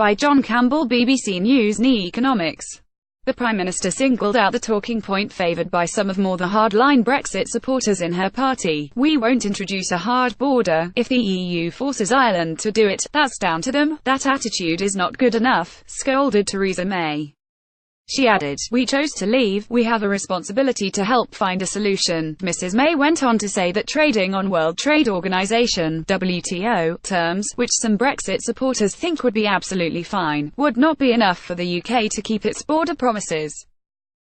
By John Campbell, BBC News and Economics. The Prime Minister singled out the talking point favoured by some of more the hardline Brexit supporters in her party. "We won't introduce a hard border. If the EU forces Ireland to do it, that's down to them. That attitude is not good enough," scolded Theresa May. She added, "We chose to leave. We have a responsibility to help find a solution." Mrs May went on to say that trading on World Trade Organization (WTO) terms, which some Brexit supporters think would be absolutely fine, would not be enough for the UK to keep its border promises.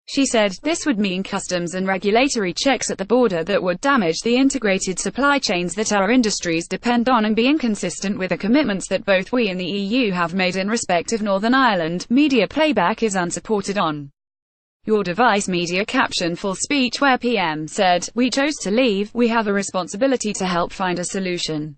She said, "This would mean customs and regulatory checks at the border that would damage the integrated supply chains that our industries depend on and be inconsistent with the commitments that both we and the EU have made in respect of Northern Ireland." Media playback is unsupported on Your Device. Media caption full speech where PM said, "We chose to leave. We have a responsibility to help find a solution.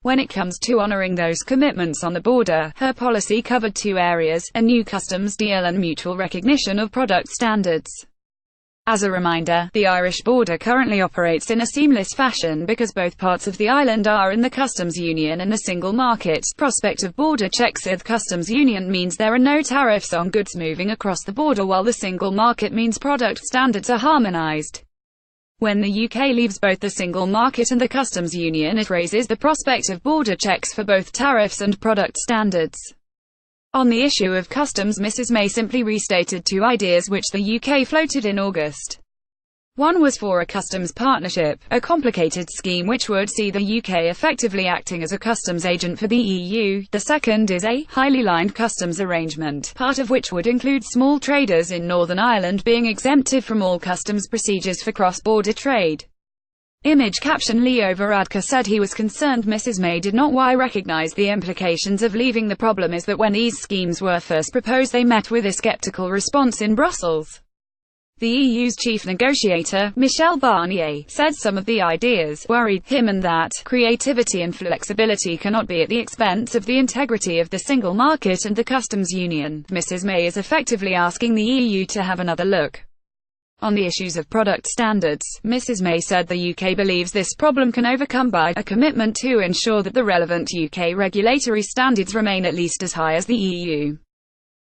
When it comes to honouring those commitments on the border." Her policy covered two areas: a new customs deal and mutual recognition of product standards. As a reminder, the Irish border currently operates in a seamless fashion because both parts of the island are in the customs union and the single market. Prospect of border checks with customs union means there are no tariffs on goods moving across the border, while the single market means product standards are harmonised. When the UK leaves both the single market and the customs union, it raises the prospect of border checks for both tariffs and product standards. On the issue of customs, Mrs May simply restated two ideas which the UK floated in August. One was for a customs partnership, a complicated scheme which would see the UK effectively acting as a customs agent for the EU. The second is a highly lined customs arrangement, part of which would include small traders in Northern Ireland being exempted from all customs procedures for cross-border trade. Image caption Leo Varadkar said he was concerned Mrs May did not recognise the implications of leaving. The problem is that when these schemes were first proposed they met with a sceptical response in Brussels. The EU's chief negotiator, Michel Barnier, said some of the ideas worried him and that creativity and flexibility cannot be at the expense of the integrity of the single market and the customs union. Mrs May is effectively asking the EU to have another look on the issues of product standards. Mrs May said the UK believes this problem can overcome by a commitment to ensure that the relevant UK regulatory standards remain at least as high as the EU.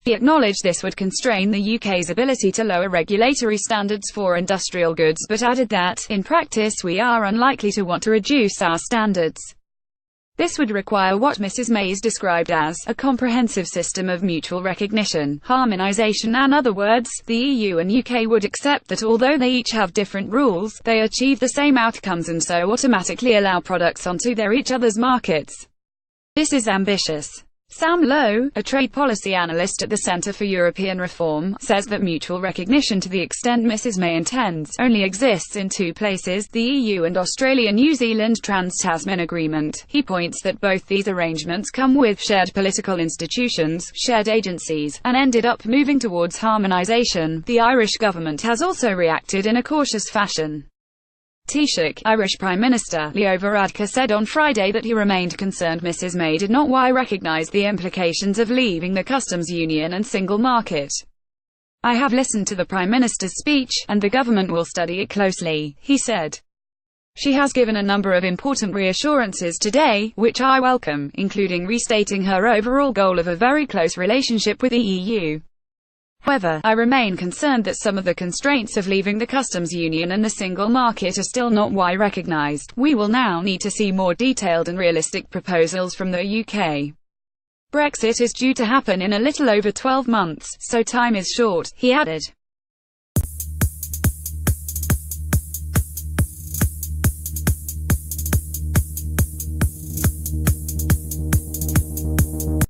He acknowledged this would constrain the UK's ability to lower regulatory standards for industrial goods, but added that, in practice, we are unlikely to want to reduce our standards. This would require what Mrs May described as a comprehensive system of mutual recognition, harmonisation. In other words, the EU and UK would accept that although they each have different rules, they achieve the same outcomes and so automatically allow products onto each other's markets. This is ambitious. Sam Lowe, a trade policy analyst at the Centre for European Reform, says that mutual recognition, to the extent Mrs May intends, only exists in two places: the EU and Australia-New Zealand Trans-Tasman Agreement. He points that both these arrangements come with shared political institutions, shared agencies, and ended up moving towards harmonisation. The Irish government has also reacted in a cautious fashion. Taoiseach, Irish Prime Minister, Leo Varadkar said on Friday that he remained concerned Mrs May did not recognise the implications of leaving the customs union and single market. "I have listened to the Prime Minister's speech, and the government will study it closely," he said. "She has given a number of important reassurances today, which I welcome, including restating her overall goal of a very close relationship with the EU. However, I remain concerned that some of the constraints of leaving the customs union and the single market are still not recognised. We will now need to see more detailed and realistic proposals from the UK. Brexit is due to happen in a little over 12 months, so time is short," he added.